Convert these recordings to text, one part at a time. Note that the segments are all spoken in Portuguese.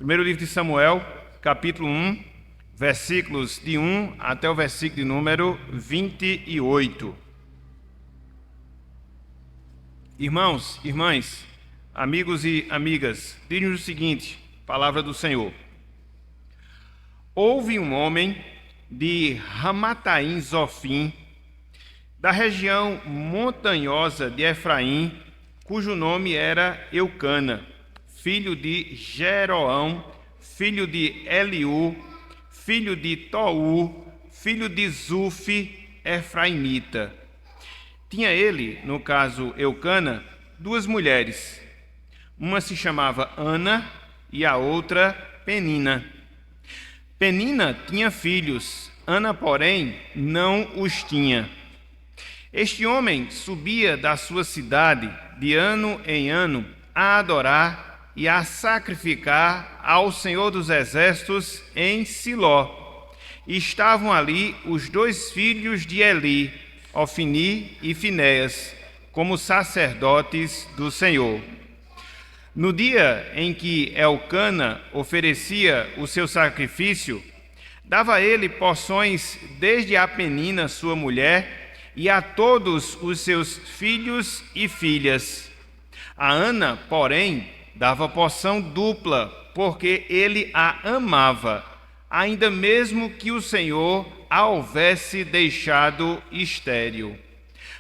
Primeiro livro de Samuel, capítulo 1, versículos de 1 até o versículo de número 28. Irmãos, irmãs, amigos e amigas, diz-nos o seguinte, palavra do Senhor. Houve um homem de Ramataim Zofim, da região montanhosa de Efraim, cujo nome era Eucana, filho de Jeroão, filho de Eliú, filho de Tou, filho de Zufi, efraimita. Tinha ele, no caso Eucana, duas mulheres. Uma se chamava Ana e a outra Penina. Penina tinha filhos, Ana, porém, não os tinha. Este homem subia da sua cidade de ano em ano a adorar e a sacrificar ao Senhor dos Exércitos em Siló. E estavam ali os dois filhos de Eli, Ofni e Finéias, como sacerdotes do Senhor. No dia em que Elcana oferecia o seu sacrifício, dava ele porções desde a Penina, sua mulher, e a todos os seus filhos e filhas. A Ana, porém, dava porção dupla, porque ele a amava, ainda mesmo que o Senhor a houvesse deixado estéril.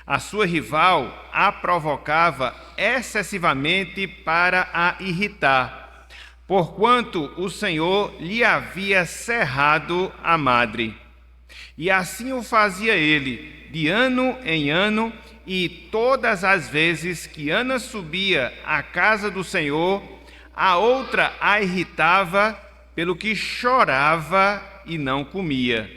A sua rival a provocava excessivamente para a irritar, porquanto o Senhor lhe havia cerrado a madre. E assim o fazia ele, de ano em ano, e todas as vezes que Ana subia à casa do Senhor, a outra a irritava, pelo que chorava e não comia.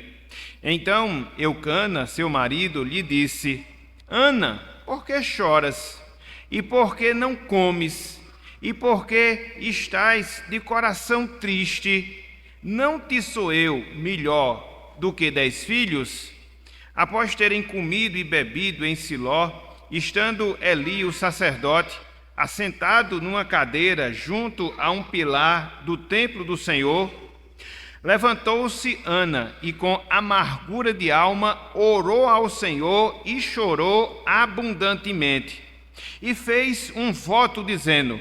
Então Eucana, seu marido, lhe disse: Ana, por que choras? E por que não comes? E por que estás de coração triste? Não te sou eu melhor do que 10 filhos? Após terem comido e bebido em Siló, estando Eli, o sacerdote, assentado numa cadeira junto a um pilar do templo do Senhor, levantou-se Ana e com amargura de alma orou ao Senhor e chorou abundantemente. E fez um voto dizendo: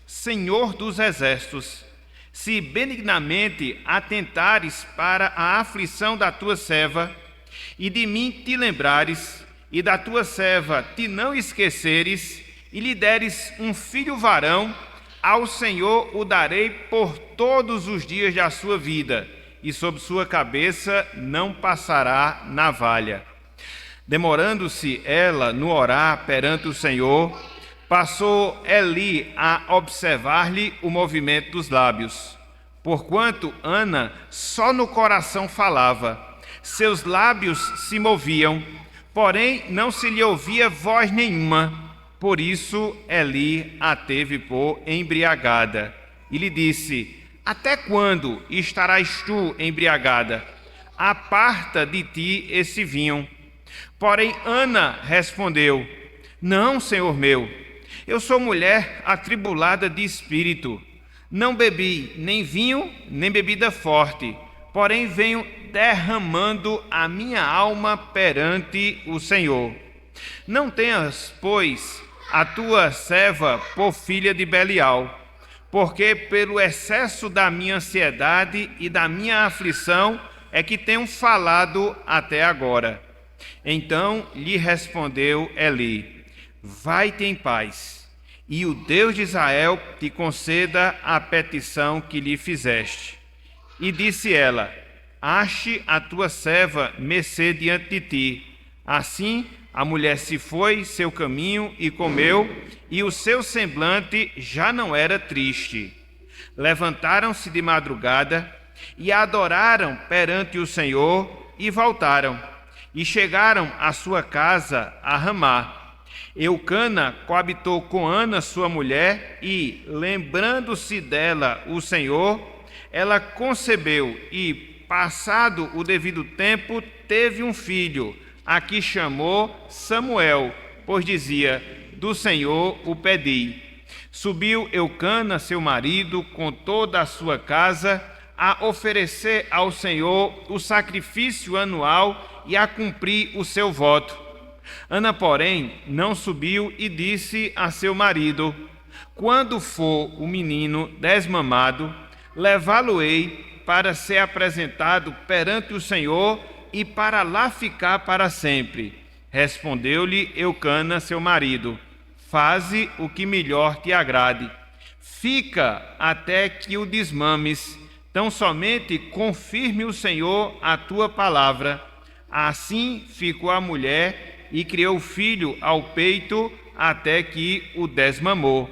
Senhor dos exércitos, se benignamente atentares para a aflição da tua serva, e de mim te lembrares, e da tua serva te não esqueceres, e lhe deres um filho varão, ao Senhor o darei por todos os dias da sua vida, e sobre sua cabeça não passará navalha. Demorando-se ela no orar perante o Senhor, passou Eli a observar-lhe o movimento dos lábios. Porquanto Ana só no coração falava, seus lábios se moviam, porém não se lhe ouvia voz nenhuma. Por isso Eli a teve por embriagada. E lhe disse: Até quando estarás tu embriagada? Aparta de ti esse vinho. Porém Ana respondeu: Não, senhor meu, eu sou mulher atribulada de espírito. Não bebi nem vinho, nem bebida forte, porém venho derramando a minha alma perante o Senhor. Não tenhas, pois, a tua serva por filha de Belial, porque pelo excesso da minha ansiedade e da minha aflição é que tenho falado até agora. Então lhe respondeu Eli: Vai-te em paz, e o Deus de Israel te conceda a petição que lhe fizeste. E disse ela: Ache a tua serva mercê diante de ti. Assim a mulher se foi seu caminho e comeu, e o seu semblante já não era triste. Levantaram-se de madrugada e adoraram perante o Senhor e voltaram, e chegaram à sua casa a Ramá. Eucana coabitou com Ana, sua mulher, e, lembrando-se dela o Senhor, ela concebeu e, passado o devido tempo, teve um filho, a que chamou Samuel, pois dizia: Do Senhor o pedi. Subiu Eucana, seu marido, com toda a sua casa, a oferecer ao Senhor o sacrifício anual e a cumprir o seu voto. Ana, porém, não subiu e disse a seu marido: quando for o menino desmamado, levá-lo-ei para ser apresentado perante o Senhor e para lá ficar para sempre. Respondeu-lhe Eucana, seu marido: faze o que melhor te agrade. Fica até que o desmames, tão somente confirme o Senhor a tua palavra. Assim ficou a mulher e criou o filho ao peito até que o desmamou.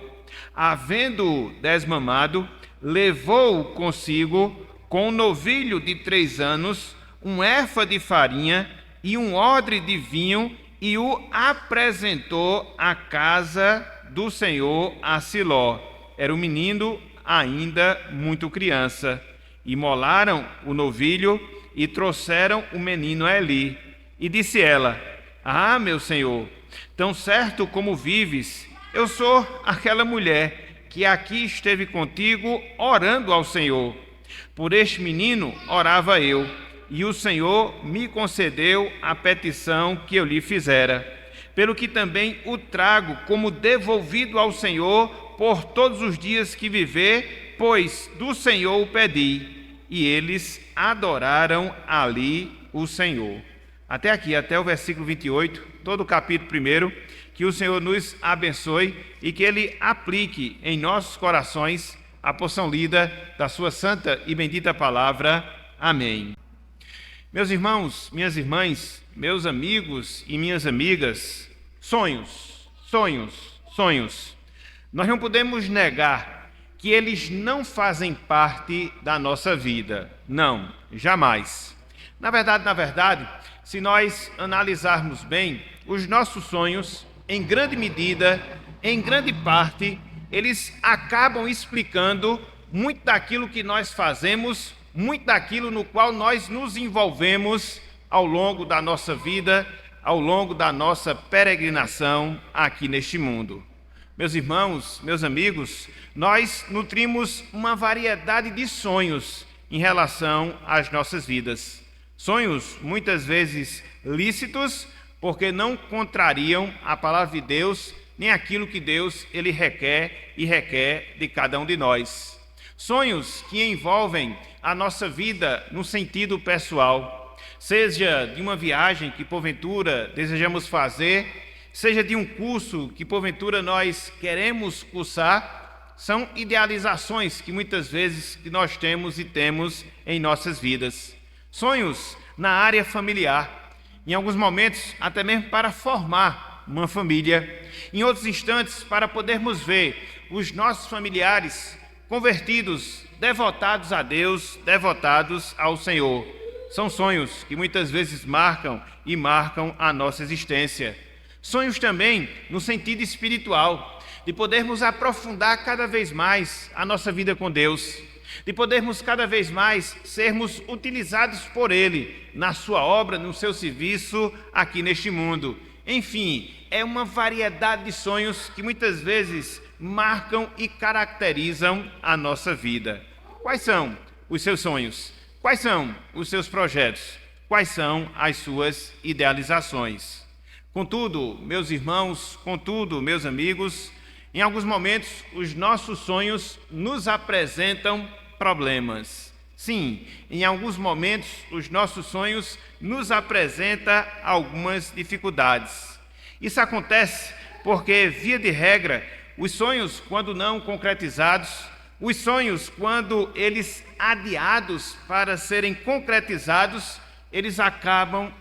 Havendo-o desmamado, levou-o consigo com um novilho de 3 anos, um efa de farinha e um odre de vinho, e o apresentou à casa do Senhor a Siló. Era um menino ainda muito criança. Imolaram o novilho e trouxeram o menino a Eli. E disse ela: ah, meu senhor, tão certo como vives, eu sou aquela mulher que aqui esteve contigo orando ao Senhor. Por este menino orava eu, e o Senhor me concedeu a petição que eu lhe fizera, pelo que também o trago como devolvido ao Senhor por todos os dias que viver, pois do Senhor o pedi. E eles adoraram ali o Senhor. Até aqui, até o versículo 28, todo o capítulo 1, que o Senhor nos abençoe e que Ele aplique em nossos corações a porção lida da sua santa e bendita palavra. Amém. Meus irmãos, minhas irmãs, meus amigos e minhas amigas, sonhos, sonhos, sonhos. Nós não podemos negar que eles não fazem parte da nossa vida. Não, jamais. Na verdade, se nós analisarmos bem, os nossos sonhos, em grande medida, em grande parte, eles acabam explicando muito daquilo que nós fazemos, muito daquilo no qual nós nos envolvemos ao longo da nossa vida, ao longo da nossa peregrinação aqui neste mundo. Meus irmãos, meus amigos, nós nutrimos uma variedade de sonhos em relação às nossas vidas. Sonhos muitas vezes lícitos, porque não contrariam a palavra de Deus, nem aquilo que Deus ele requer de cada um de nós. Sonhos que envolvem a nossa vida no sentido pessoal, seja de uma viagem que porventura desejamos fazer, seja de um curso que porventura nós queremos cursar, são idealizações que muitas vezes que nós temos em nossas vidas. Sonhos na área familiar, em alguns momentos até mesmo para formar uma família, em outros instantes para podermos ver os nossos familiares convertidos, devotados a Deus, devotados ao Senhor. São sonhos que muitas vezes marcam a nossa existência. Sonhos também no sentido espiritual, de podermos aprofundar cada vez mais a nossa vida com Deus, de podermos cada vez mais sermos utilizados por Ele na sua obra, no seu serviço aqui neste mundo. Enfim, é uma variedade de sonhos que muitas vezes marcam e caracterizam a nossa vida. Quais são os seus sonhos? Quais são os seus projetos? Quais são as suas idealizações? Contudo, meus irmãos, meus amigos, em alguns momentos os nossos sonhos nos apresentam problemas. Sim, em alguns momentos os nossos sonhos nos apresentam algumas dificuldades. Isso acontece porque, via de regra, os sonhos, quando não concretizados, os sonhos, quando eles adiados para serem concretizados, eles acabam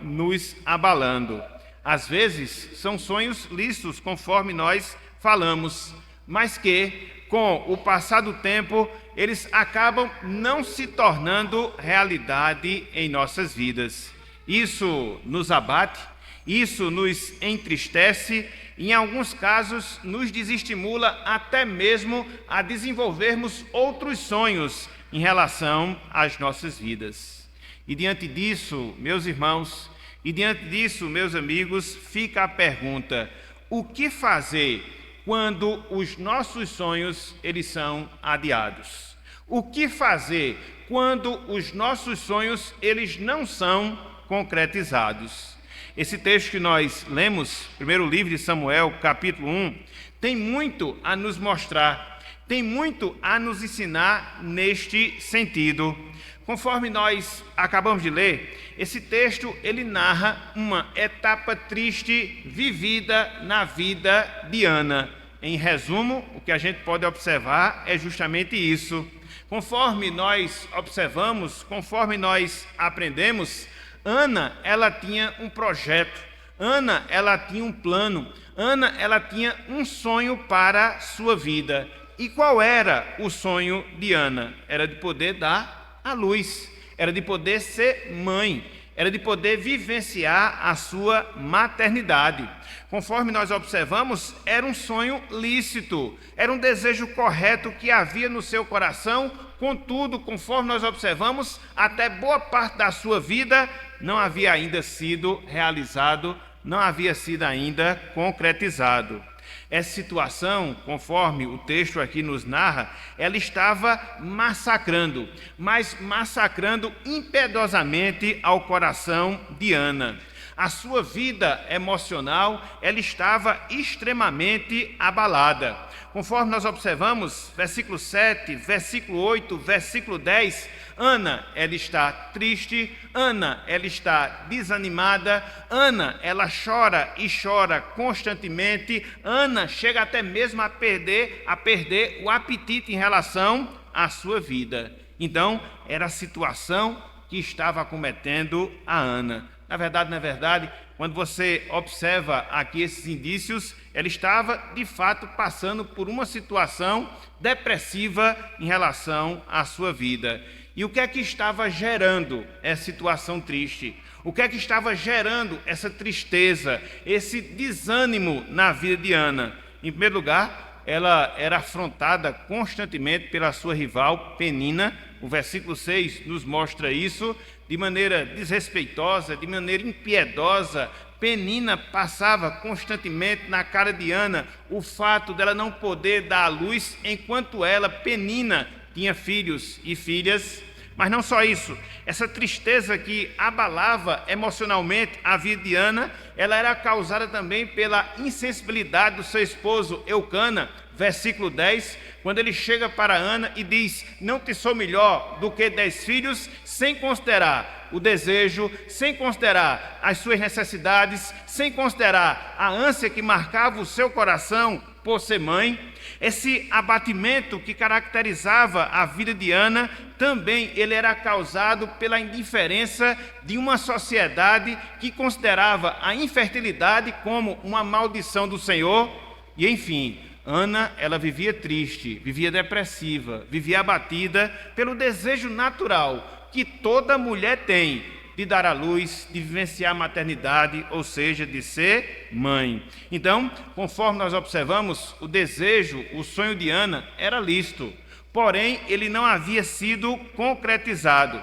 nos abalando. Às vezes, são sonhos lícitos, conforme nós falamos, mas que, com o passar do tempo, eles acabam não se tornando realidade em nossas vidas. Isso nos abate, isso nos entristece e, em alguns casos, nos desestimula até mesmo a desenvolvermos outros sonhos em relação às nossas vidas. E diante disso, meus irmãos, e diante disso, meus amigos, fica a pergunta: o que fazer quando os nossos sonhos eles são adiados? O que fazer quando os nossos sonhos eles não são concretizados? Esse texto que nós lemos, primeiro livro de Samuel, capítulo 1, tem muito a nos mostrar, tem muito a nos ensinar neste sentido. Conforme nós acabamos de ler, esse texto ele narra uma etapa triste vivida na vida de Ana. Em resumo, o que a gente pode observar é justamente isso. Conforme nós observamos, conforme nós aprendemos, Ana, ela tinha um projeto, Ana, ela tinha um plano, Ana, ela tinha um sonho para a sua vida. E qual era o sonho de Ana? Era de poder dar à luz, era de poder ser mãe, era de poder vivenciar a sua maternidade. Conforme nós observamos, era um sonho lícito, era um desejo correto que havia no seu coração. Contudo, conforme nós observamos, até boa parte da sua vida não havia ainda sido realizado, não havia sido ainda concretizado. Essa situação, conforme o texto aqui nos narra, ela estava massacrando, mas massacrando impiedosamente ao coração de Ana. A sua vida emocional, ela estava extremamente abalada. Conforme nós observamos, versículo 7, versículo 8, versículo 10, Ana, ela está triste, Ana, ela está desanimada, Ana, ela chora e chora constantemente, Ana chega até mesmo a perder o apetite em relação à sua vida. Então, era a situação que estava acometendo a Ana. Na verdade, quando você observa aqui esses indícios, ela estava, de fato, passando por uma situação depressiva em relação à sua vida. E o que é que estava gerando essa situação triste? O que é que estava gerando essa tristeza, esse desânimo na vida de Ana? Em primeiro lugar, ela era afrontada constantemente pela sua rival Penina. O versículo 6 nos mostra isso. De maneira desrespeitosa, de maneira impiedosa, Penina passava constantemente na cara de Ana o fato dela não poder dar à luz, enquanto ela, Penina, tinha filhos e filhas. Mas não só isso, essa tristeza que abalava emocionalmente a vida de Ana, ela era causada também pela insensibilidade do seu esposo Eucana. Versículo 10, quando ele chega para Ana e diz: não te sou melhor do que 10 filhos, sem considerar o desejo, sem considerar as suas necessidades, sem considerar a ânsia que marcava o seu coração por ser mãe. Esse abatimento que caracterizava a vida de Ana, também ele era causado pela indiferença de uma sociedade que considerava a infertilidade como uma maldição do Senhor. E enfim, Ana, ela vivia triste, vivia depressiva, vivia abatida pelo desejo natural que toda mulher tem de dar à luz, de vivenciar a maternidade, ou seja, de ser mãe. Então, conforme nós observamos, o desejo, o sonho de Ana era lícito, porém, ele não havia sido concretizado.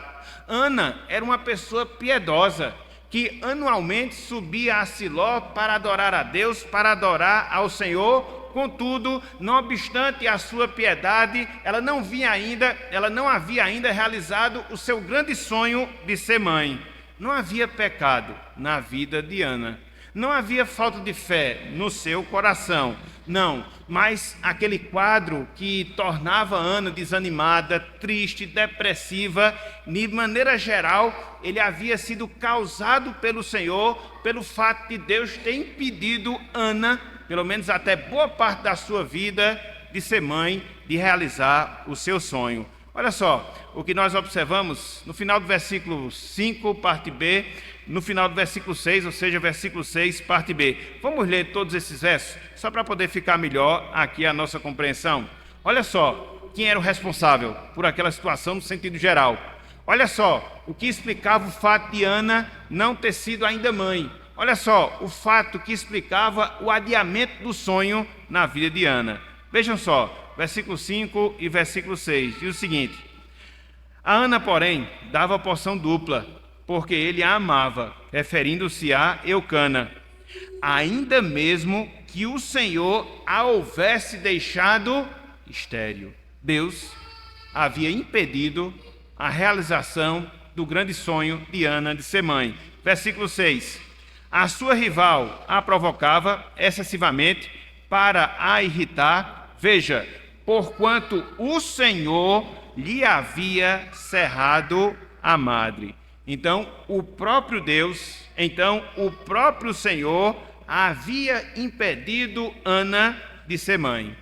Ana era uma pessoa piedosa, que anualmente subia a Siló para adorar a Deus, para adorar ao Senhor. Contudo, não obstante a sua piedade, ela não havia ainda realizado o seu grande sonho de ser mãe. Não havia pecado na vida de Ana. Não havia falta de fé no seu coração. Não, mas aquele quadro que tornava Ana desanimada, triste, depressiva, de maneira geral, ele havia sido causado pelo Senhor, pelo fato de Deus ter impedido Ana, pelo menos até boa parte da sua vida, de ser mãe, de realizar o seu sonho. Olha só, o que nós observamos no final do versículo 5, parte B, no final do versículo 6, ou seja, versículo 6, parte B. Vamos ler todos esses versos, só para poder ficar melhor aqui a nossa compreensão. Olha só, quem era o responsável por aquela situação no sentido geral. Olha só, o que explicava o fato de Ana não ter sido ainda mãe. Olha só, o fato que explicava o adiamento do sonho na vida de Ana. Vejam só, versículo 5 e versículo 6, diz o seguinte: a Ana, porém, dava porção dupla, porque ele a amava, referindo-se a Eucana, ainda mesmo que o Senhor a houvesse deixado estéril. Deus havia impedido a realização do grande sonho de Ana de ser mãe. Versículo 6. A sua rival a provocava excessivamente para a irritar. Veja, porquanto o Senhor lhe havia cerrado a madre. Então, o próprio Senhor havia impedido Ana de ser mãe.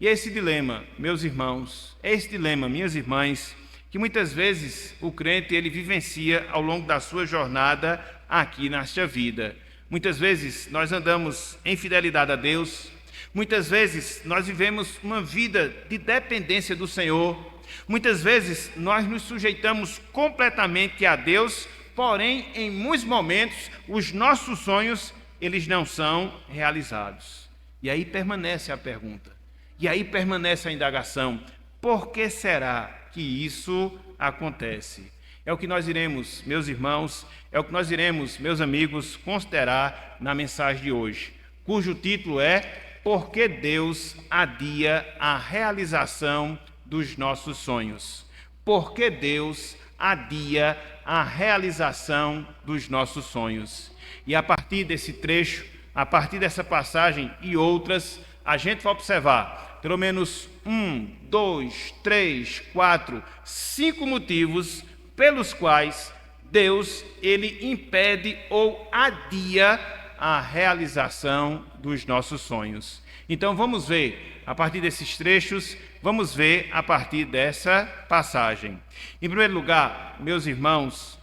E esse dilema, meus irmãos, minhas irmãs, que muitas vezes o crente ele vivencia ao longo da sua jornada aqui nesta vida. Muitas vezes nós andamos em fidelidade a Deus, muitas vezes nós vivemos uma vida de dependência do Senhor, muitas vezes nós nos sujeitamos completamente a Deus, porém, em muitos momentos, os nossos sonhos, eles não são realizados. E aí permanece a pergunta, e aí permanece a indagação, por que será que isso acontece? É o que nós iremos, meus irmãos, meus amigos, considerar na mensagem de hoje, cujo título é Por que Deus adia a realização dos nossos sonhos? Por que Deus adia a realização dos nossos sonhos? E a partir desse trecho, a partir dessa passagem e outras, a gente vai observar pelo menos 1, 2, 3, 4, 5 motivos pelos quais Deus ele impede ou adia a realização dos nossos sonhos. Então vamos ver a partir desses trechos, vamos ver a partir dessa passagem. Em primeiro lugar, meus irmãos,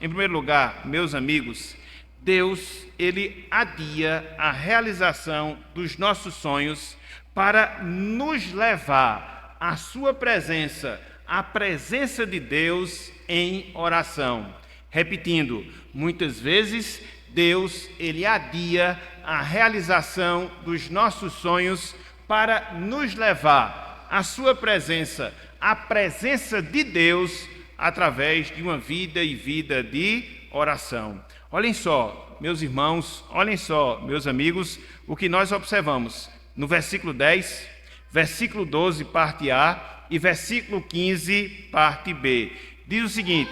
meus amigos, Deus ele adia a realização dos nossos sonhos para nos levar à sua presença, à presença de Deus em oração. Repetindo, muitas vezes Deus ele adia a realização dos nossos sonhos para nos levar à sua presença, à presença de Deus através de uma vida e vida de oração. Olhem só, meus irmãos, olhem só, meus amigos, o que nós observamos no versículo 10, versículo 12, parte A, e versículo 15, parte B. Diz o seguinte,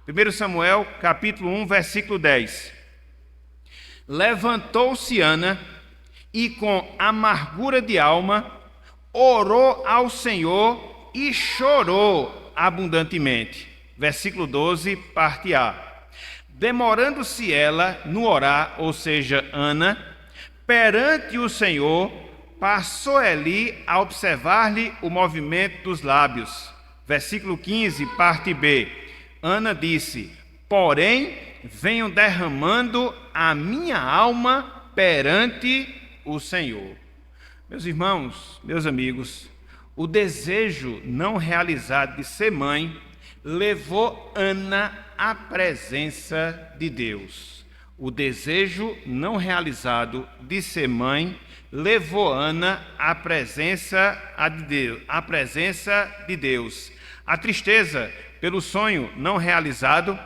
1 Samuel, capítulo 1, versículo 10. Levantou-se Ana e com amargura de alma orou ao Senhor e chorou abundantemente. Versículo 12, parte A. Demorando-se ela no orar, ou seja, Ana, perante o Senhor, passou Eli a observar-lhe o movimento dos lábios. Versículo 15, parte B. Ana disse, porém, venho derramando a minha alma perante o Senhor. Meus irmãos, meus amigos, o desejo não realizado de ser mãe levou Ana à presença de Deus. O desejo não realizado de ser mãe levou Ana à presença de Deus. A tristeza pelo sonho não realizado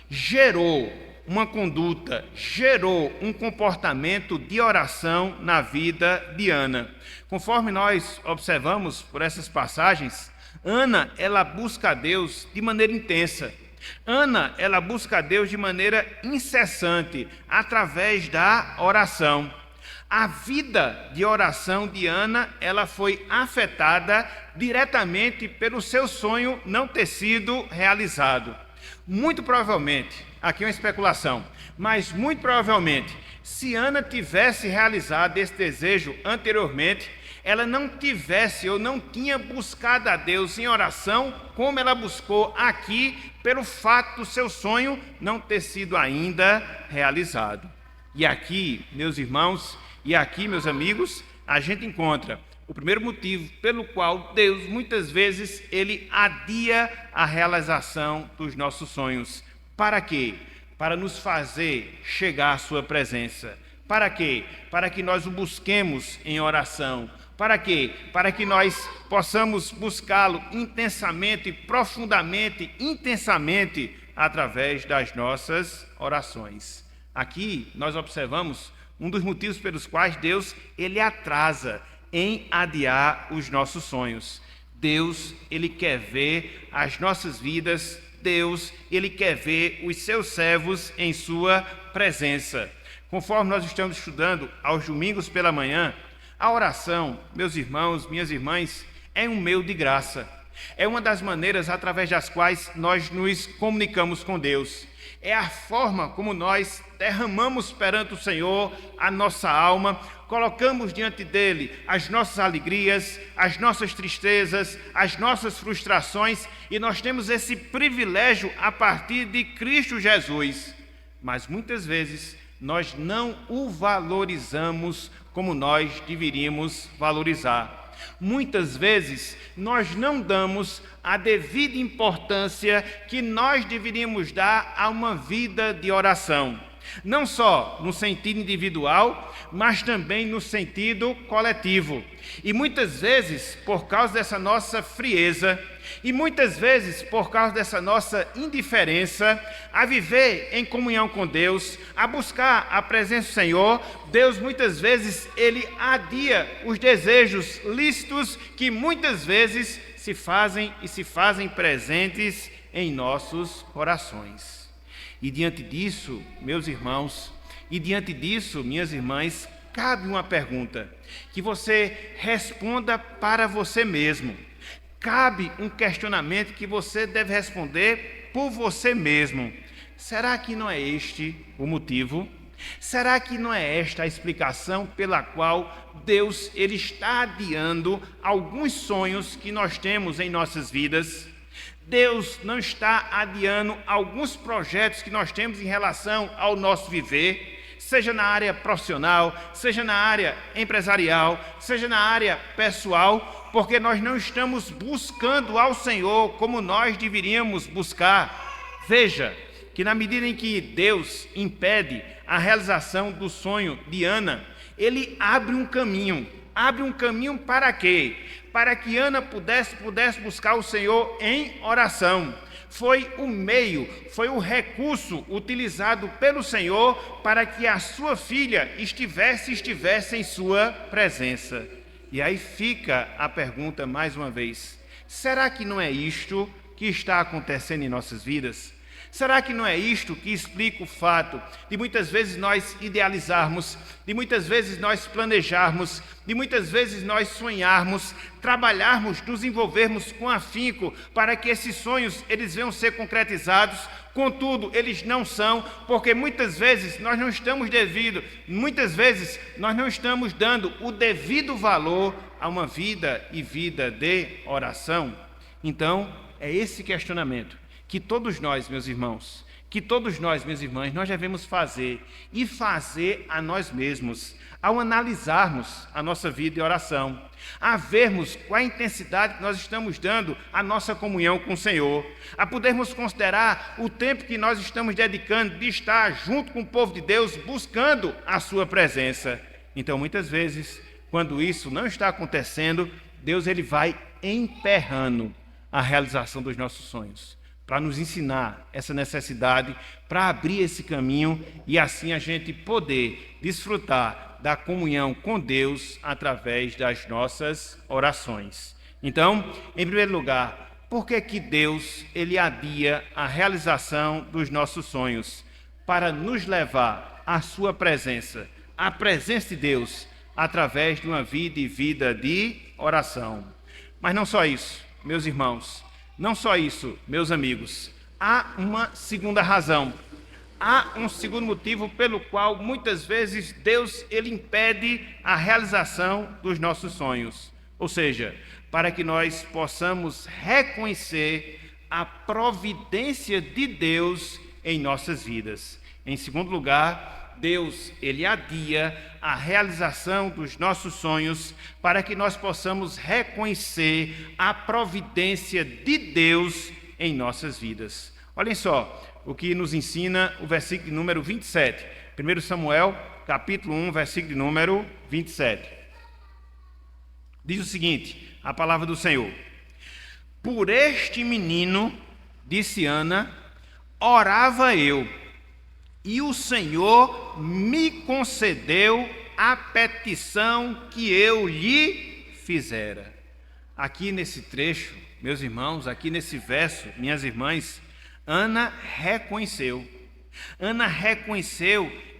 gerou uma conduta, gerou um comportamento de oração na vida de Ana. Conforme nós observamos por essas passagens, Ana, ela busca a Deus de maneira intensa. Ana, ela busca a Deus de maneira incessante, através da oração. A vida de oração de Ana, ela foi afetada diretamente pelo seu sonho não ter sido realizado. Muito provavelmente, aqui é uma especulação, mas muito provavelmente, se Ana tivesse realizado esse desejo anteriormente, ela não tivesse ou não tinha buscado a Deus em oração como ela buscou aqui, pelo fato do seu sonho não ter sido ainda realizado. E aqui, meus irmãos, e aqui, meus amigos, a gente encontra o primeiro motivo pelo qual Deus, muitas vezes, ele adia a realização dos nossos sonhos. Para quê? Para nos fazer chegar à sua presença. Para quê? Para que nós o busquemos em oração. Para quê? Para que nós possamos buscá-lo intensamente, profundamente, intensamente, através das nossas orações. Aqui nós observamos um dos motivos pelos quais Deus ele atrasa em adiar os nossos sonhos. Deus, ele quer ver as nossas vidas, Deus, ele quer ver os seus servos em sua presença. Conforme nós estamos estudando aos domingos pela manhã, a oração, meus irmãos, minhas irmãs, é um meio de graça. É uma das maneiras através das quais nós nos comunicamos com Deus. É a forma como nós derramamos perante o Senhor a nossa alma, colocamos diante dele as nossas alegrias, as nossas tristezas, as nossas frustrações, e nós temos esse privilégio a partir de Cristo Jesus. Mas muitas vezes nós não o valorizamos como nós deveríamos valorizar. Muitas vezes nós não damos a devida importância que nós deveríamos dar a uma vida de oração. Não só no sentido individual, mas também no sentido coletivo. E muitas vezes, por causa dessa nossa frieza, e muitas vezes por causa dessa nossa indiferença a viver em comunhão com Deus, a buscar a presença do Senhor, Deus muitas vezes ele adia os desejos lícitos que muitas vezes se fazem presentes em nossos corações. E diante disso, meus irmãos, e diante disso, minhas irmãs, cabe uma pergunta, que você responda para você mesmo. Cabe um questionamento que você deve responder por você mesmo. Será que não é este o motivo? Será que não é esta a explicação pela qual Deus ele está adiando alguns sonhos que nós temos em nossas vidas? Deus não está adiando alguns projetos que nós temos em relação ao nosso viver, seja na área profissional, seja na área empresarial, seja na área pessoal, porque nós não estamos buscando ao Senhor como nós deveríamos buscar. Veja que na medida em que Deus impede a realização do sonho de Ana, ele abre um caminho. Abre um caminho para quê? Para que Ana pudesse buscar o Senhor em oração. Foi o meio, foi o recurso utilizado pelo Senhor para que a sua filha estivesse em sua presença. E aí fica a pergunta mais uma vez: será que não é isto que está acontecendo em nossas vidas? Será que não é isto que explica o fato de muitas vezes nós idealizarmos, de muitas vezes nós planejarmos, de muitas vezes nós sonharmos, trabalharmos, nos envolvermos com afinco para que esses sonhos eles venham ser concretizados? Contudo, eles não são, porque muitas vezes nós não estamos dando o devido valor a uma vida de oração. Então, é esse questionamento que todos nós, meus irmãos, que todos nós, minhas irmãs, nós devemos fazer e fazer a nós mesmos, ao analisarmos a nossa vida de oração, a vermos qual a intensidade que nós estamos dando à nossa comunhão com o Senhor, a podermos considerar o tempo que nós estamos dedicando de estar junto com o povo de Deus, buscando a sua presença. Então, muitas vezes, quando isso não está acontecendo, Deus ele vai emperrando a realização dos nossos sonhos, para nos ensinar essa necessidade, para abrir esse caminho e assim a gente poder desfrutar da comunhão com Deus através das nossas orações. Então, em primeiro lugar, por que Deus ele adia a realização dos nossos sonhos? Para nos levar à sua presença, à presença de Deus, através de uma vida de oração. Mas não só isso, meus irmãos, não só isso, meus amigos, há uma segunda razão, há um segundo motivo pelo qual muitas vezes Deus ele impede a realização dos nossos sonhos, ou seja, para que nós possamos reconhecer a providência de Deus em nossas vidas. Em segundo lugar, Deus ele adia a realização dos nossos sonhos para que nós possamos reconhecer a providência de Deus em nossas vidas. Olhem só o que nos ensina o versículo de número 27. 1 Samuel, capítulo 1, versículo de número 27. Diz o seguinte, a palavra do Senhor: por este menino, disse Ana, orava eu, e o Senhor me concedeu a petição que eu lhe fizera. Aqui nesse trecho, meus irmãos, aqui nesse verso, minhas irmãs, Ana reconheceu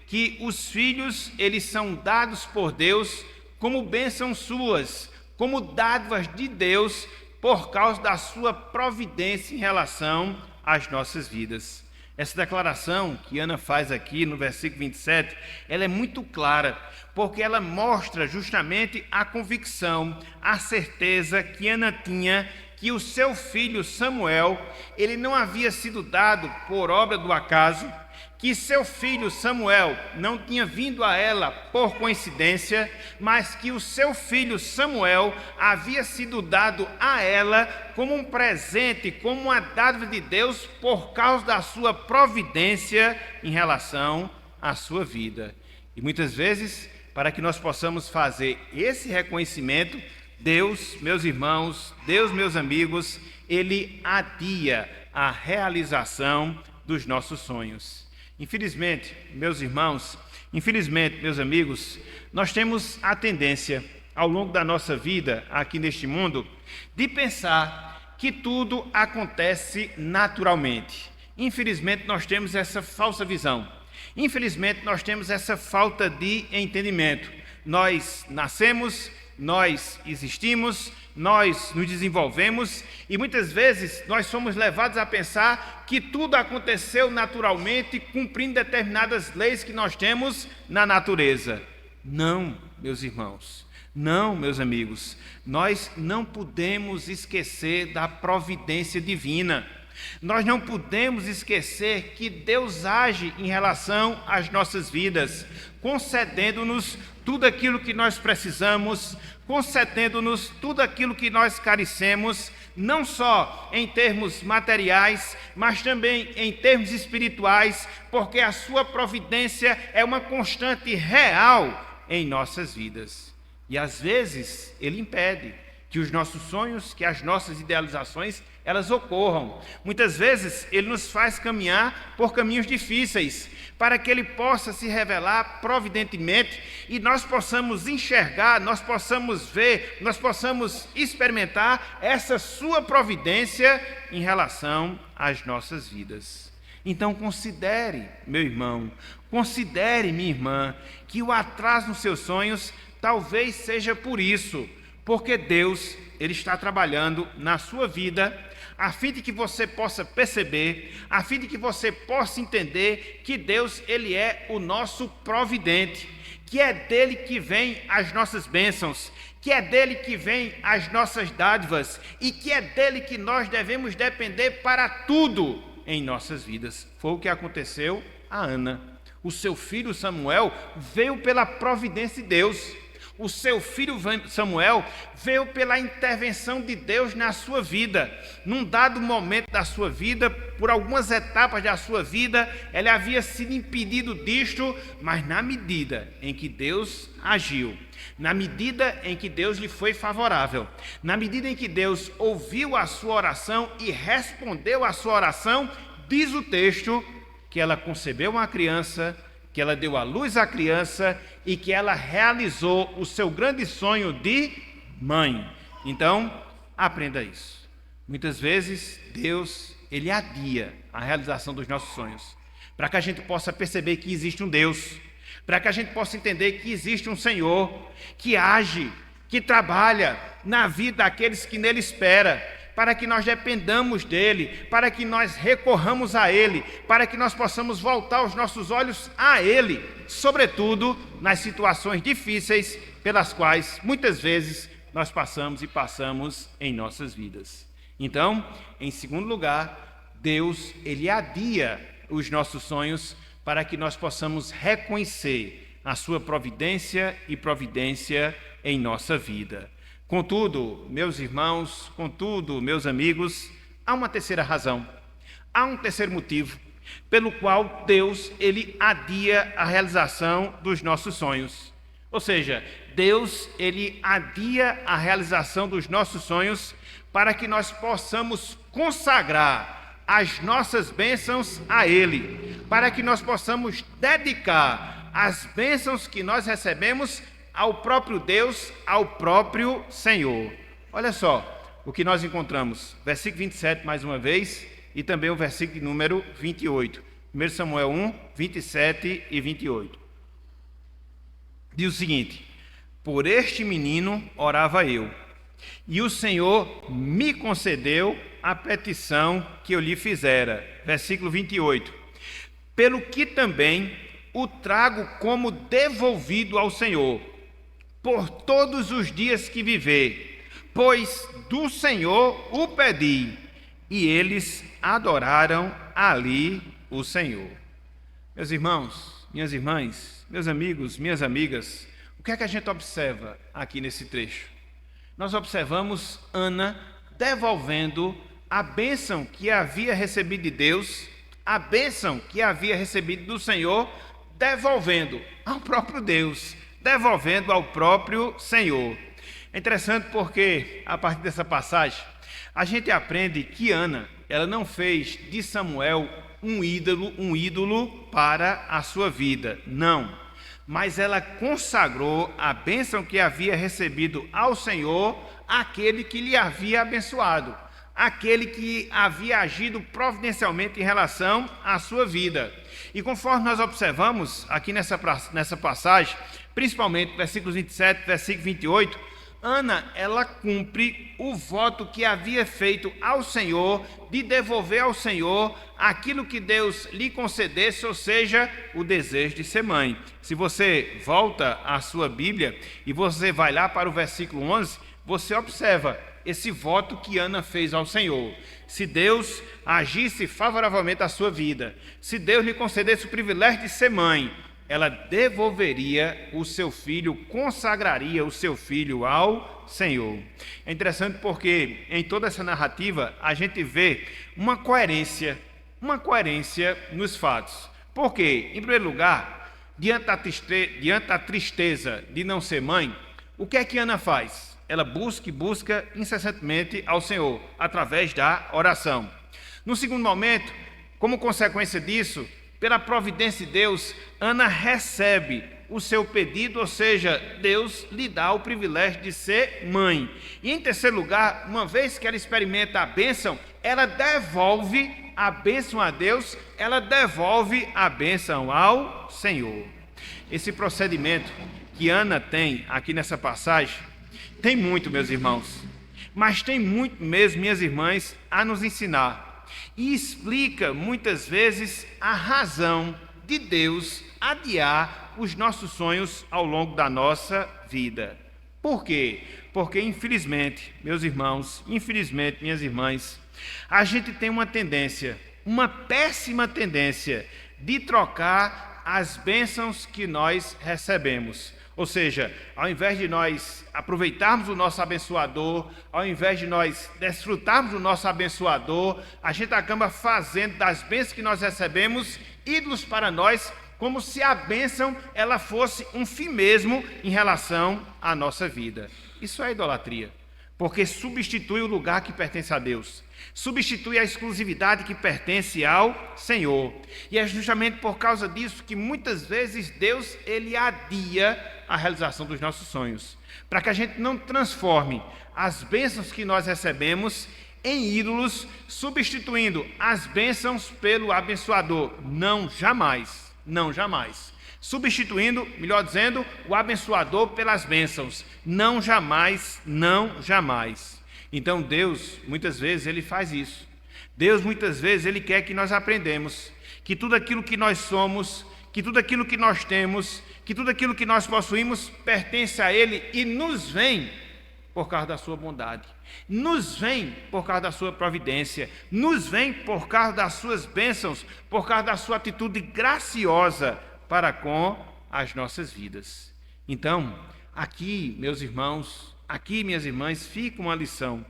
que os filhos, eles são dados por Deus como bênçãos suas, como dádivas de Deus, por causa da sua providência em relação às nossas vidas. Essa declaração que Ana faz aqui no versículo 27, ela é muito clara, porque ela mostra justamente a convicção, a certeza que Ana tinha que o seu filho Samuel, ele não havia sido dado por obra do acaso, que seu filho Samuel não tinha vindo a ela por coincidência, mas que o seu filho Samuel havia sido dado a ela como um presente, como uma dádiva de Deus por causa da sua providência em relação à sua vida. E muitas vezes, para que nós possamos fazer esse reconhecimento, Deus, meus irmãos, Deus, meus amigos, Ele adia a realização dos nossos sonhos. Infelizmente, meus irmãos, meus amigos, nós temos a tendência, ao longo da nossa vida aqui neste mundo, de pensar que tudo acontece naturalmente. Infelizmente, nós temos essa falsa visão. Infelizmente, nós temos essa falta de entendimento. Nós nascemos, nós existimos, nós nos desenvolvemos e muitas vezes nós somos levados a pensar que tudo aconteceu naturalmente, cumprindo determinadas leis que nós temos na natureza. Não, meus irmãos, não, meus amigos, nós não podemos esquecer da providência divina. Nós não podemos esquecer que Deus age em relação às nossas vidas, concedendo-nos tudo aquilo que nós precisamos, concedendo-nos tudo aquilo que nós carecemos, não só em termos materiais, mas também em termos espirituais, porque a sua providência é uma constante real em nossas vidas. E às vezes Ele impede que os nossos sonhos, que as nossas idealizações, elas ocorram. Muitas vezes Ele nos faz caminhar por caminhos difíceis, para que Ele possa se revelar providentemente e nós possamos enxergar, nós possamos ver, nós possamos experimentar essa sua providência em relação às nossas vidas. Então considere, meu irmão, considere, minha irmã, que o atraso nos seus sonhos talvez seja por isso, porque Deus, Ele está trabalhando na sua vida, a fim de que você possa perceber, a fim de que você possa entender que Deus, Ele é o nosso providente, que é dele que vem as nossas bênçãos, que é dele que vem as nossas dádivas e que é dele que nós devemos depender para tudo em nossas vidas. Foi o que aconteceu a Ana. O seu filho Samuel veio pela providência de Deus. O seu filho Samuel veio pela intervenção de Deus na sua vida. Num dado momento da sua vida, por algumas etapas da sua vida, ele havia sido impedido disto, mas na medida em que Deus agiu, na medida em que Deus lhe foi favorável, na medida em que Deus ouviu a sua oração e respondeu à sua oração, diz o texto que ela concebeu uma criança, que ela deu à luz à criança e que ela realizou o seu grande sonho de mãe. Então, aprenda isso. Muitas vezes, Deus, Ele adia a realização dos nossos sonhos, para que a gente possa perceber que existe um Deus, para que a gente possa entender que existe um Senhor que age, que trabalha na vida daqueles que nele esperam, para que nós dependamos dEle, para que nós recorramos a Ele, para que nós possamos voltar os nossos olhos a Ele, sobretudo nas situações difíceis pelas quais muitas vezes nós passamos em nossas vidas. Então, em segundo lugar, Deus, Ele adia os nossos sonhos para que nós possamos reconhecer a sua providência e providência em nossa vida. Contudo, meus irmãos, meus amigos, há uma terceira razão, há um terceiro motivo pelo qual Deus, Ele adia a realização dos nossos sonhos. Ou seja, Deus, Ele adia a realização dos nossos sonhos para que nós possamos consagrar as nossas bênçãos a Ele, para que nós possamos dedicar as bênçãos que nós recebemos ao próprio Deus, ao próprio Senhor. Olha só o que nós encontramos, versículo 27 mais uma vez, e também o versículo número 28. 1 Samuel 1, 27 e 28. Diz o seguinte: por este menino orava eu, e o Senhor me concedeu a petição que eu lhe fizera. Versículo 28. Pelo que também o trago como devolvido ao Senhor, por todos os dias que viver, pois do Senhor o pedi, e eles adoraram ali o Senhor. Meus irmãos, minhas irmãs, meus amigos, minhas amigas, o que é que a gente observa aqui nesse trecho? Nós observamos Ana devolvendo a bênção que havia recebido de Deus, a bênção que havia recebido do Senhor, devolvendo ao próprio Deus, devolvendo ao próprio Senhor. É interessante porque, a partir dessa passagem, a gente aprende que Ana, ela não fez de Samuel um ídolo para a sua vida, não. Mas ela consagrou a bênção que havia recebido ao Senhor, àquele que lhe havia abençoado, aquele que havia agido providencialmente em relação à sua vida. E conforme nós observamos aqui nessa passagem, principalmente versículos 27 e versículo 28, Ana, ela cumpre o voto que havia feito ao Senhor, de devolver ao Senhor aquilo que Deus lhe concedesse, ou seja, o desejo de ser mãe. Se você volta à sua Bíblia e você vai lá para o versículo 11, você observa esse voto que Ana fez ao Senhor. Se Deus agisse favoravelmente à sua vida, se Deus lhe concedesse o privilégio de ser mãe, ela devolveria o seu filho, consagraria o seu filho ao Senhor. É interessante porque em toda essa narrativa a gente vê uma coerência nos fatos. Por quê? Em primeiro lugar, diante da tristeza de não ser mãe, o que é que Ana faz? Ela busca incessantemente ao Senhor, através da oração. No segundo momento, como consequência disso, pela providência de Deus, Ana recebe o seu pedido, ou seja, Deus lhe dá o privilégio de ser mãe. E em terceiro lugar, uma vez que ela experimenta a bênção, ela devolve a bênção a Deus, ela devolve a bênção ao Senhor. Esse procedimento que Ana tem aqui nessa passagem, tem muito, meus irmãos, mas tem muito mesmo, minhas irmãs, a nos ensinar. E explica muitas vezes a razão de Deus adiar os nossos sonhos ao longo da nossa vida. Por quê? Porque infelizmente, meus irmãos, infelizmente, minhas irmãs, a gente tem uma tendência, uma péssima tendência de trocar as bênçãos que nós recebemos. Ou seja, ao invés de nós aproveitarmos o nosso abençoador, ao invés de nós desfrutarmos do nosso abençoador, a gente acaba fazendo das bênçãos que nós recebemos ídolos para nós, como se a bênção ela fosse um fim mesmo em relação à nossa vida. Isso é idolatria, porque substitui o lugar que pertence a Deus, substitui a exclusividade que pertence ao Senhor. E é justamente por causa disso que muitas vezes Deus ele adia a realização dos nossos sonhos, para que a gente não transforme as bênçãos que nós recebemos em ídolos, substituindo as bênçãos pelo abençoador. Não, jamais, não, jamais. Substituindo, melhor dizendo, o abençoador pelas bênçãos. Não, jamais, não, jamais. Então Deus, muitas vezes, ele faz isso. Deus, muitas vezes, ele quer que nós aprendamos que tudo aquilo que nós somos, que tudo aquilo que nós temos, que tudo aquilo que nós possuímos pertence a Ele e nos vem por causa da sua bondade, nos vem por causa da sua providência, nos vem por causa das suas bênçãos, por causa da sua atitude graciosa para com as nossas vidas. Então, aqui, meus irmãos, aqui, minhas irmãs, fica uma lição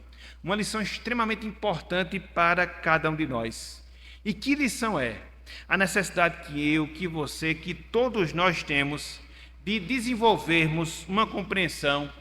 extremamente importante para cada um de nós. E que lição é? A necessidade que eu, que você, que todos nós temos de desenvolvermos uma compreensão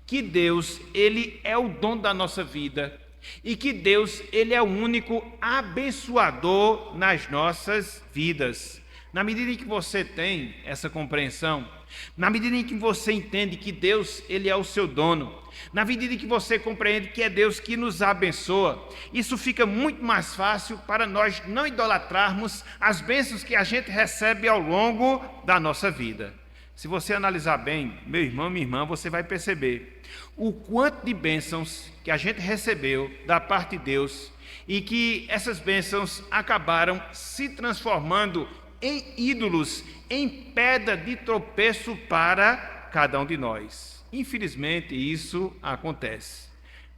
que Deus, Ele é o dono da nossa vida, e que Deus, ele é o único abençoador nas nossas vidas. Na medida em que você tem essa compreensão, na medida em que você entende que Deus, ele é o seu dono, na medida em que você compreende que é Deus que nos abençoa, isso fica muito mais fácil para nós não idolatrarmos as bênçãos que a gente recebe ao longo da nossa vida. Se você analisar bem, meu irmão, minha irmã, você vai perceber o quanto de bênçãos que a gente recebeu da parte de Deus e que essas bênçãos acabaram se transformando em ídolos, em pedra de tropeço para cada um de nós. Infelizmente, isso acontece.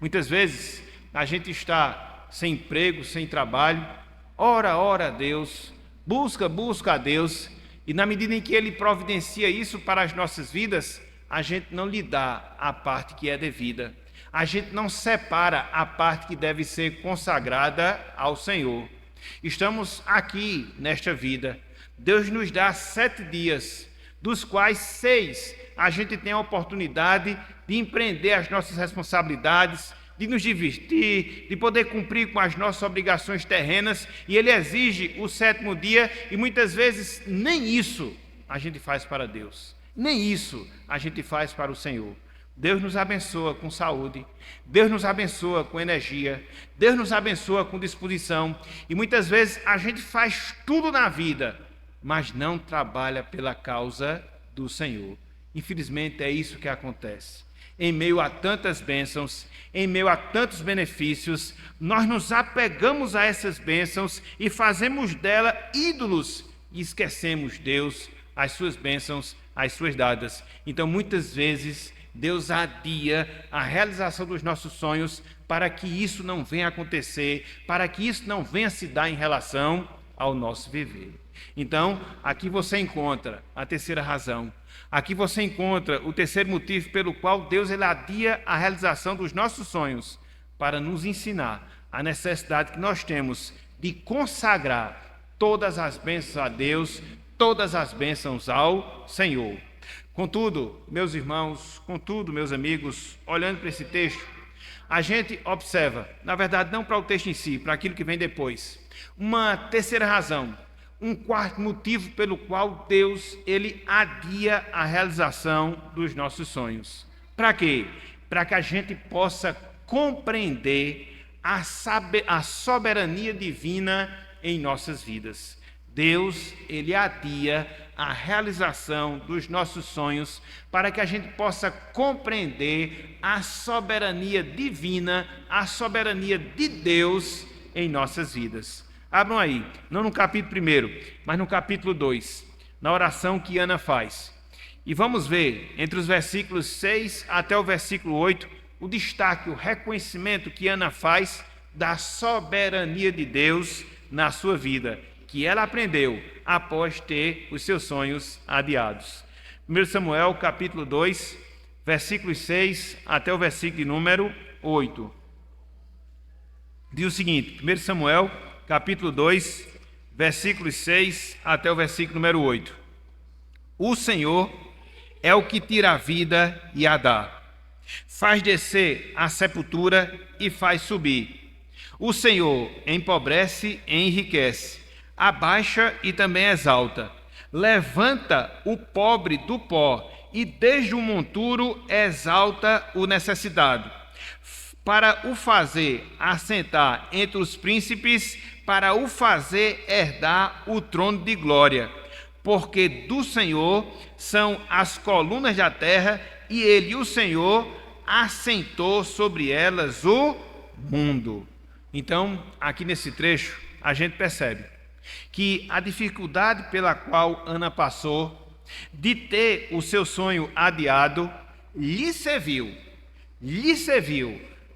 Muitas vezes, a gente está sem emprego, sem trabalho, ora a Deus, busca a Deus, e na medida em que Ele providencia isso para as nossas vidas, a gente não lhe dá a parte que é devida. A gente não separa a parte que deve ser consagrada ao Senhor. Estamos aqui nesta vida. Deus nos dá 7 dias, dos quais 6 a gente tem a oportunidade de empreender as nossas responsabilidades, de nos divertir, de poder cumprir com as nossas obrigações terrenas, e Ele exige o 7º dia, e muitas vezes nem isso a gente faz para Deus, nem isso a gente faz para o Senhor. Deus nos abençoa com saúde, Deus nos abençoa com energia, Deus nos abençoa com disposição, e muitas vezes a gente faz tudo na vida, mas não trabalha pela causa do Senhor. Infelizmente é isso que acontece. Em meio a tantas bênçãos, em meio a tantos benefícios, nós nos apegamos a essas bênçãos e fazemos dela ídolos e esquecemos Deus, as suas bênçãos, as suas dadas. Então, muitas vezes, Deus adia a realização dos nossos sonhos para que isso não venha acontecer, para que isso não venha se dar em relação ao nosso viver. Então, aqui você encontra a terceira razão. Aqui você encontra o terceiro motivo pelo qual Deus ele adia a realização dos nossos sonhos, para nos ensinar a necessidade que nós temos de consagrar todas as bênçãos a Deus, todas as bênçãos ao Senhor. Contudo, meus irmãos, meus amigos, olhando para esse texto, a gente observa, na verdade não para o texto em si, para aquilo que vem depois, uma terceira razão, um quarto motivo pelo qual Deus ele adia a realização dos nossos sonhos. Para quê? Para que a gente possa compreender a soberania divina em nossas vidas. Deus ele adia a realização dos nossos sonhos para que a gente possa compreender a soberania divina, a soberania de Deus em nossas vidas. Abram aí, não no capítulo 1, mas no capítulo 2, na oração que Ana faz. E vamos ver, entre os versículos 6 até o versículo 8, o destaque, o reconhecimento que Ana faz da soberania de Deus na sua vida, que ela aprendeu após ter os seus sonhos adiados. 1 Samuel, capítulo 2, versículos 6 até o versículo de número 8. Diz o seguinte, 1 Samuel, capítulo 2, versículos 6 até o versículo número 8. O Senhor é o que tira a vida e a dá, faz descer a sepultura e faz subir. O Senhor empobrece e enriquece, abaixa e também exalta, levanta o pobre do pó e desde o monturo exalta o necessitado, para o fazer assentar entre os príncipes, para o fazer herdar o trono de glória. Porque do Senhor são as colunas da terra, e Ele, o Senhor, assentou sobre elas o mundo. Então, aqui nesse trecho, a gente percebe que a dificuldade pela qual Ana passou, de ter o seu sonho adiado, lhe serviu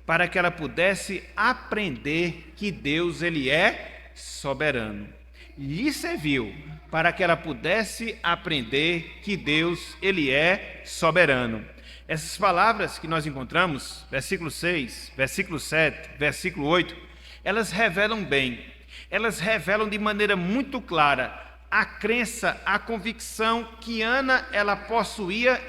para que ela pudesse aprender que Deus ele é soberano. Lhe serviu para que ela pudesse aprender que Deus ele é soberano. Essas palavras que nós encontramos, versículo 6, versículo 7, versículo 8, elas revelam bem, elas revelam de maneira muito clara a crença, a convicção que Ana ela possuía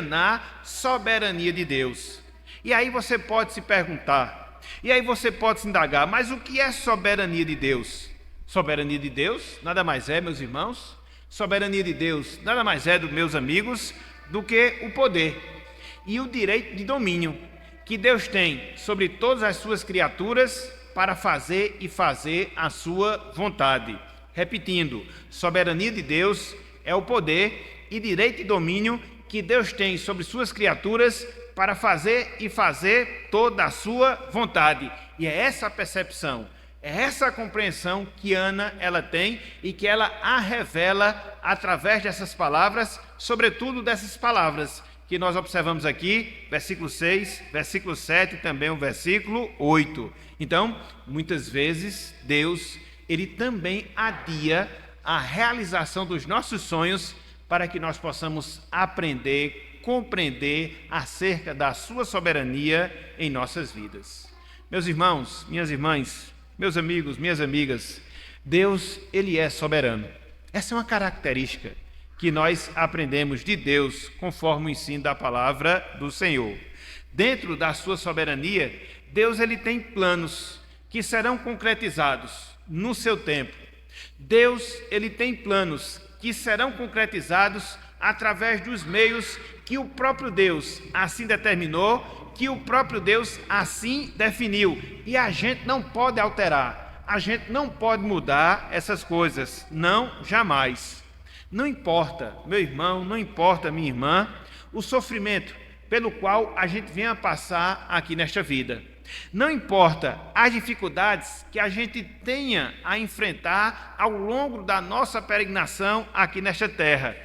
na soberania de Deus. E aí você pode se perguntar, E aí você pode se indagar, mas o que é soberania de Deus? Soberania de Deus nada mais é, meus irmãos, soberania de Deus nada mais é, meus amigos, do que o poder e o direito de domínio que Deus tem sobre todas as suas criaturas para fazer e fazer a sua vontade. Repetindo, soberania de Deus é o poder e direito e domínio que Deus tem sobre suas criaturas para fazer e fazer toda a sua vontade. E é essa a percepção, é essa a compreensão que Ana ela tem e que ela a revela através dessas palavras, sobretudo dessas palavras que nós observamos aqui, versículo 6, versículo 7 e também o versículo 8. Então, muitas vezes, Deus, ele também adia a realização dos nossos sonhos para que nós possamos aprender, compreender acerca da sua soberania em nossas vidas. Meus irmãos, minhas irmãs, meus amigos, minhas amigas, Deus, ele é soberano. Essa é uma característica que nós aprendemos de Deus conforme o ensino da palavra do Senhor. Dentro da sua soberania, Deus ele tem planos que serão concretizados no seu tempo. Deus ele tem planos que serão concretizados através dos meios que o próprio Deus assim determinou, que o próprio Deus assim definiu. E a gente não pode alterar, a gente não pode mudar essas coisas, não, jamais. Não importa, meu irmão, não importa, minha irmã, o sofrimento pelo qual a gente venha passar aqui nesta vida. Não importa as dificuldades que a gente tenha a enfrentar ao longo da nossa peregrinação aqui nesta terra.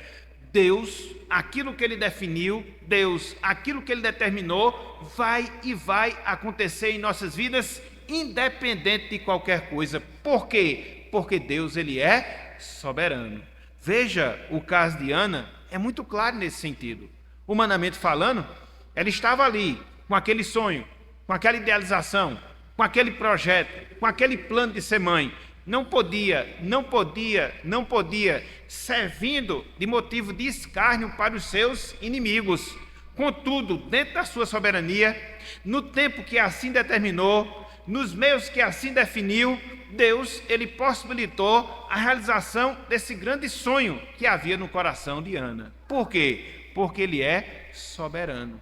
Deus, aquilo que Ele definiu, Deus, aquilo que Ele determinou, vai acontecer em nossas vidas, independente de qualquer coisa. Por quê? Porque Deus, Ele é soberano. Veja, o caso de Ana é muito claro nesse sentido. Humanamente falando, ela estava ali, com aquele sonho, com aquela idealização, com aquele projeto, com aquele plano de ser mãe. Não podia, servindo de motivo de escárnio para os seus inimigos. Contudo, dentro da sua soberania, no tempo que assim determinou, nos meios que assim definiu, Deus, ele possibilitou a realização desse grande sonho que havia no coração de Ana. Por quê? Porque ele é soberano.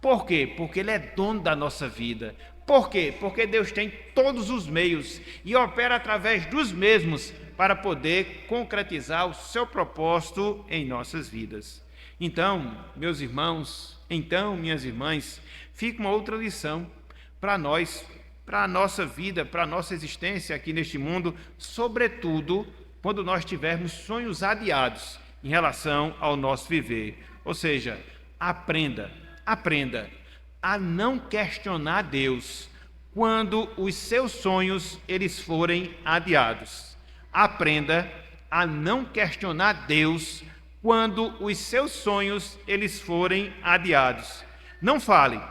Por quê? Porque ele é dono da nossa vida. Por quê? Porque Deus tem todos os meios e opera através dos mesmos para poder concretizar o seu propósito em nossas vidas. Então, meus irmãos, minhas irmãs, fica uma outra lição para nós, para a nossa vida, para a nossa existência aqui neste mundo, sobretudo quando nós tivermos sonhos adiados em relação ao nosso viver. Ou seja, aprenda a não questionar Deus quando os seus sonhos eles forem adiados. Aprenda a não questionar Deus quando os seus sonhos eles forem adiados. Não fale,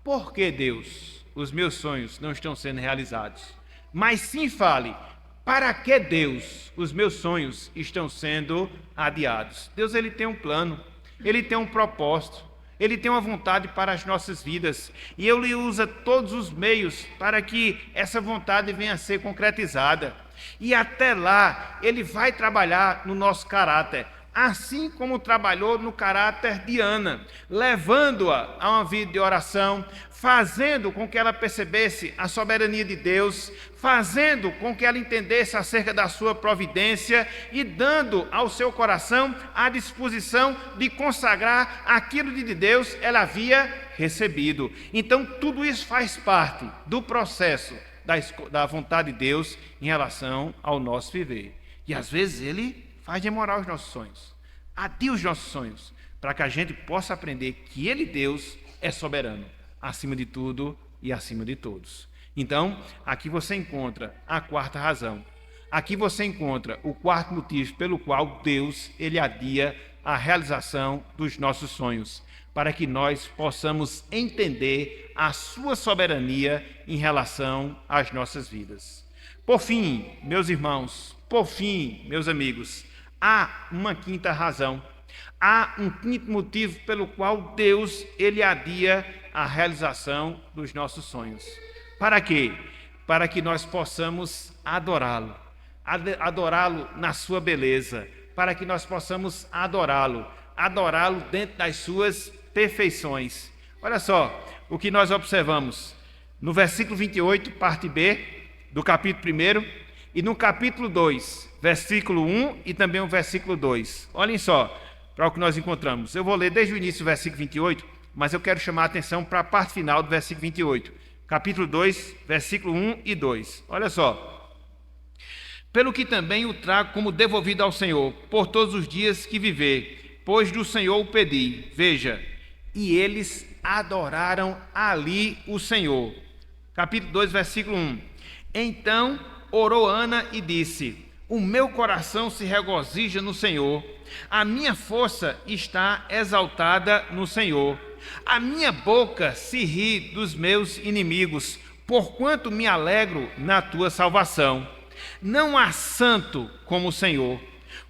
por que Deus? Os meus sonhos não estão sendo realizados. Mas sim fale, para que Deus, os meus sonhos estão sendo adiados? Deus ele tem um plano, ele tem um propósito, ele tem uma vontade para as nossas vidas e ele usa todos os meios para que essa vontade venha a ser concretizada. E até lá, ele vai trabalhar no nosso caráter, assim como trabalhou no caráter de Ana, levando-a a uma vida de oração, fazendo com que ela percebesse a soberania de Deus, fazendo com que ela entendesse acerca da sua providência e dando ao seu coração a disposição de consagrar aquilo de Deus ela havia recebido. Então, tudo isso faz parte do processo da vontade de Deus em relação ao nosso viver. E às vezes ele faz demorar os nossos sonhos, adia os nossos sonhos, para que a gente possa aprender que Ele, Deus, é soberano, acima de tudo e acima de todos. Então, aqui você encontra a quarta razão. Aqui você encontra o quarto motivo pelo qual Deus, ele adia a realização dos nossos sonhos, para que nós possamos entender a sua soberania em relação às nossas vidas. Por fim, meus irmãos, meus amigos, há uma quinta razão, há um quinto motivo pelo qual Deus ele adia a realização dos nossos sonhos. Para quê? Para que nós possamos adorá-lo, adorá-lo na sua beleza, para que nós possamos adorá-lo dentro das suas perfeições. Olha só o que nós observamos no versículo 28, parte B, do capítulo 1, e no capítulo 2, versículo 1 e também o versículo 2. Olhem só para o que nós encontramos. Eu vou ler desde o início do versículo 28, mas eu quero chamar a atenção para a parte final do versículo 28. Capítulo 2, versículo 1 e 2. Olha só. Pelo que também o trago como devolvido ao Senhor, por todos os dias que viver, pois do Senhor o pedi. Veja, e eles adoraram ali o Senhor. Capítulo 2, versículo 1. Então orou Ana e disse: o meu coração se regozija no Senhor, a minha força está exaltada no Senhor. A minha boca se ri dos meus inimigos, porquanto me alegro na tua salvação. Não há santo como o Senhor,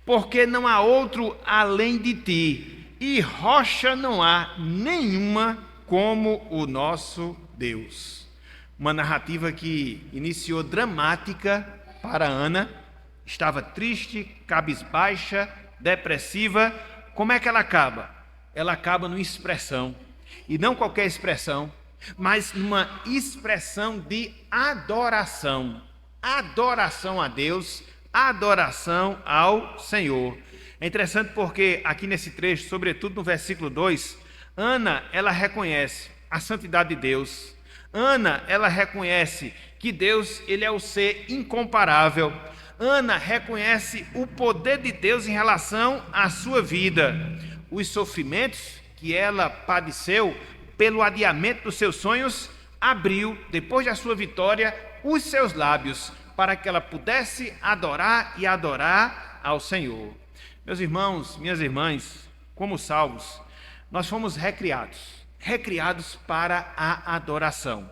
porque não há outro além de ti, e rocha não há nenhuma como o nosso Deus. Uma narrativa que iniciou dramática para Ana, estava triste, cabisbaixa, depressiva. Como é que ela acaba? Ela acaba numa expressão, e não qualquer expressão, mas numa expressão de adoração. Adoração a Deus, adoração ao Senhor. É interessante porque aqui nesse trecho, sobretudo no versículo 2, Ana, ela reconhece a santidade de Deus. Ana, ela reconhece que Deus, ele é o ser incomparável. Ana reconhece o poder de Deus em relação à sua vida. Os sofrimentos que ela padeceu pelo adiamento dos seus sonhos, abriu, depois da sua vitória, os seus lábios, para que ela pudesse adorar e adorar ao Senhor. Meus irmãos, minhas irmãs, como salvos, nós fomos recriados para a adoração.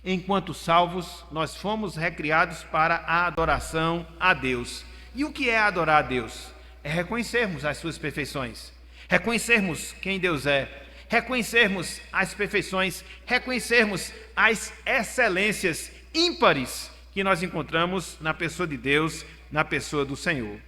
Enquanto salvos, nós fomos recriados para a adoração a Deus. E o que é adorar a Deus? É reconhecermos as suas perfeições, reconhecermos quem Deus é, reconhecermos as perfeições, reconhecermos as excelências ímpares que nós encontramos na pessoa de Deus, na pessoa do Senhor.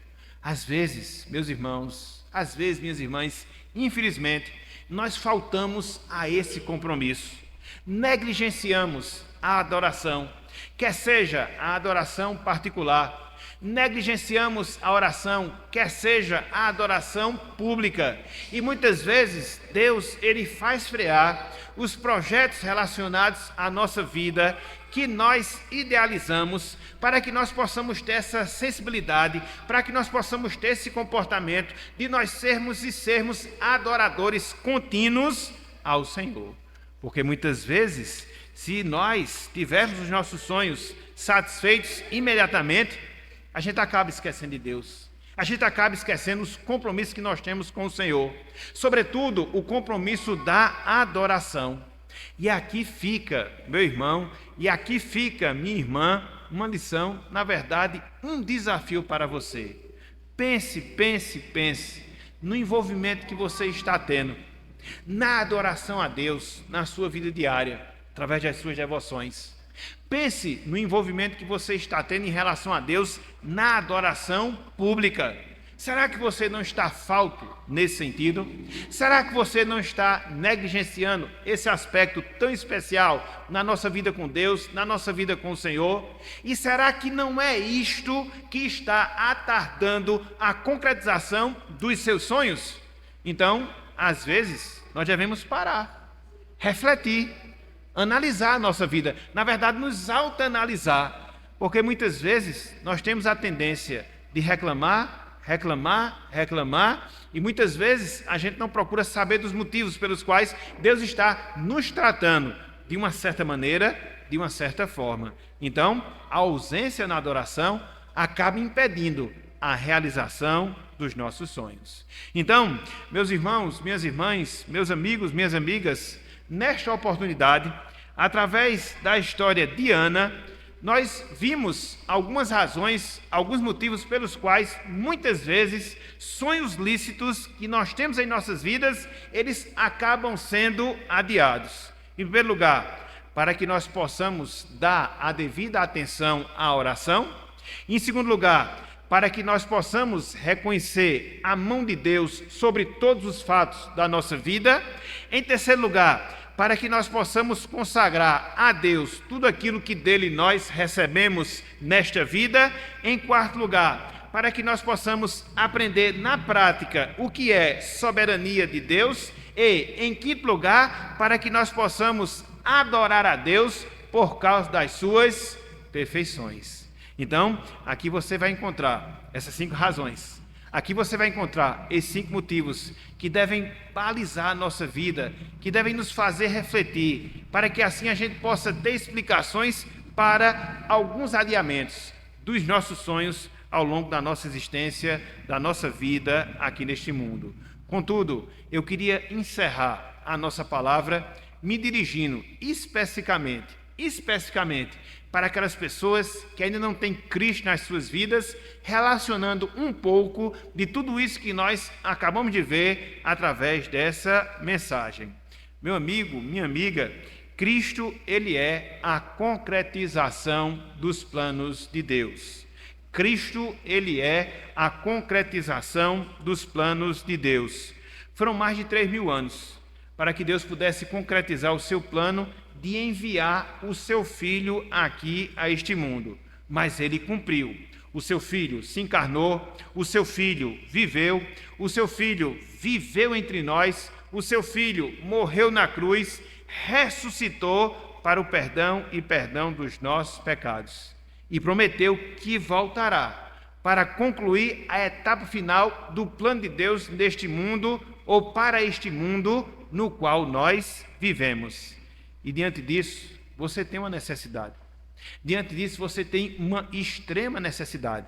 Às vezes, meus irmãos, às vezes, minhas irmãs, infelizmente, nós faltamos a esse compromisso. Negligenciamos a adoração, quer seja a adoração particular, negligenciamos a oração, quer seja a adoração pública. E muitas vezes Deus, ele faz frear os projetos relacionados à nossa vida que nós idealizamos, para que nós possamos ter essa sensibilidade, para que nós possamos ter esse comportamento de nós sermos adoradores contínuos ao Senhor. Porque muitas vezes, se nós tivermos os nossos sonhos satisfeitos imediatamente, a gente acaba esquecendo de Deus. A gente acaba esquecendo os compromissos que nós temos com o Senhor. Sobretudo, o compromisso da adoração. E aqui fica, meu irmão, e aqui fica, minha irmã, uma lição, na verdade, um desafio para você. Pense no envolvimento que você está tendo na adoração a Deus, na sua vida diária, através das suas devoções. Pense no envolvimento que você está tendo em relação a Deus na adoração pública. Será que você não está falto nesse sentido? Será que você não está negligenciando esse aspecto tão especial na nossa vida com Deus, na nossa vida com o Senhor? E será que não é isto que está atardando a concretização dos seus sonhos? Então, às vezes, nós devemos parar, refletir, analisar a nossa vida, na verdade, nos autoanalisar, porque muitas vezes nós temos a tendência de reclamar, e muitas vezes a gente não procura saber dos motivos pelos quais Deus está nos tratando de uma certa maneira, de uma certa forma. Então, a ausência na adoração acaba impedindo a realização dos nossos sonhos. Então, meus irmãos, minhas irmãs, meus amigos, minhas amigas, nesta oportunidade, através da história de Ana, nós vimos algumas razões, alguns motivos pelos quais, muitas vezes, sonhos lícitos que nós temos em nossas vidas, eles acabam sendo adiados. Em primeiro lugar, para que nós possamos dar a devida atenção à oração. Em segundo lugar, para que nós possamos reconhecer a mão de Deus sobre todos os fatos da nossa vida. Em terceiro lugar, para que nós possamos consagrar a Deus tudo aquilo que dele nós recebemos nesta vida. Em quarto lugar, para que nós possamos aprender na prática o que é soberania de Deus. E, em quinto lugar, para que nós possamos adorar a Deus por causa das suas perfeições. Então, aqui você vai encontrar essas 5 razões. Aqui você vai encontrar esses 5 motivos que devem balizar a nossa vida, que devem nos fazer refletir, para que assim a gente possa ter explicações para alguns adiamentos dos nossos sonhos ao longo da nossa existência, da nossa vida aqui neste mundo. Contudo, eu queria encerrar a nossa palavra me dirigindo especificamente para aquelas pessoas que ainda não têm Cristo nas suas vidas, relacionando um pouco de tudo isso que nós acabamos de ver através dessa mensagem. Meu amigo, minha amiga, Cristo, ele é a concretização dos planos de Deus. Cristo, ele é a concretização dos planos de Deus. Foram mais de 3.000 anos para que Deus pudesse concretizar o seu plano de enviar o seu Filho aqui a este mundo. Mas ele cumpriu. O seu Filho se encarnou, o seu Filho viveu, o seu Filho viveu entre nós, o seu Filho morreu na cruz, ressuscitou para o perdão dos nossos pecados. E prometeu que voltará para concluir a etapa final do plano de Deus neste mundo, ou para este mundo no qual nós vivemos. E diante disso, você tem uma necessidade. Diante disso, você tem uma extrema necessidade.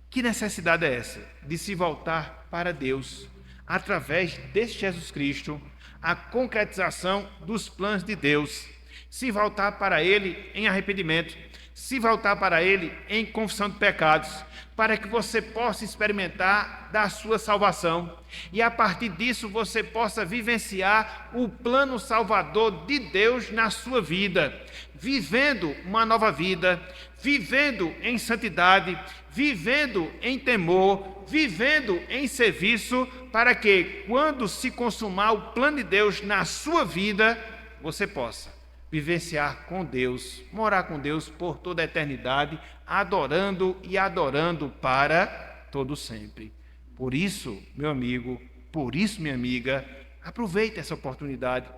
Que necessidade é essa? De se voltar para Deus, através deste Jesus Cristo, a concretização dos planos de Deus. Se voltar para Ele em arrependimento, se voltar para Ele em confissão de pecados, para que você possa experimentar da sua salvação e a partir disso você possa vivenciar o plano salvador de Deus na sua vida, vivendo uma nova vida, vivendo em santidade, vivendo em temor, vivendo em serviço, para que quando se consumar o plano de Deus na sua vida, você possa vivenciar com Deus, morar com Deus por toda a eternidade, adorando e adorando para todo sempre. Por isso, meu amigo, por isso, minha amiga, aproveite essa oportunidade,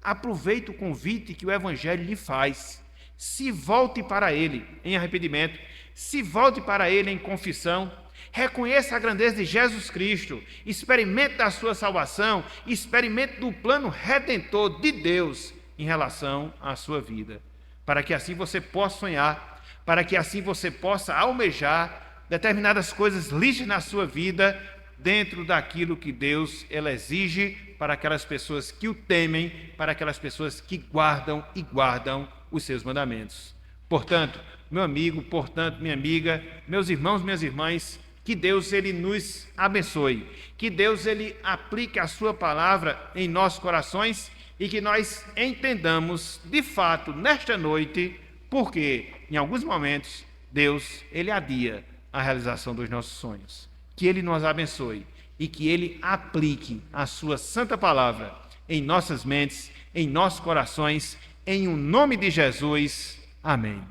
aproveite o convite que o Evangelho lhe faz. Se volte para Ele em arrependimento, se volte para Ele em confissão, reconheça a grandeza de Jesus Cristo, experimente da sua salvação, experimente do plano redentor de Deus em relação à sua vida, para que assim você possa sonhar, para que assim você possa almejar determinadas coisas lícitas na sua vida, dentro daquilo que Deus exige para aquelas pessoas que o temem, para aquelas pessoas que guardam os seus mandamentos. Portanto, meu amigo, portanto, minha amiga, meus irmãos, minhas irmãs, que Deus ele nos abençoe, que Deus ele aplique a sua palavra em nossos corações e que nós entendamos de fato nesta noite, porque em alguns momentos Deus ele adia a realização dos nossos sonhos. Que Ele nos abençoe e que Ele aplique a sua santa palavra em nossas mentes, em nossos corações, em o nome de Jesus. Amém.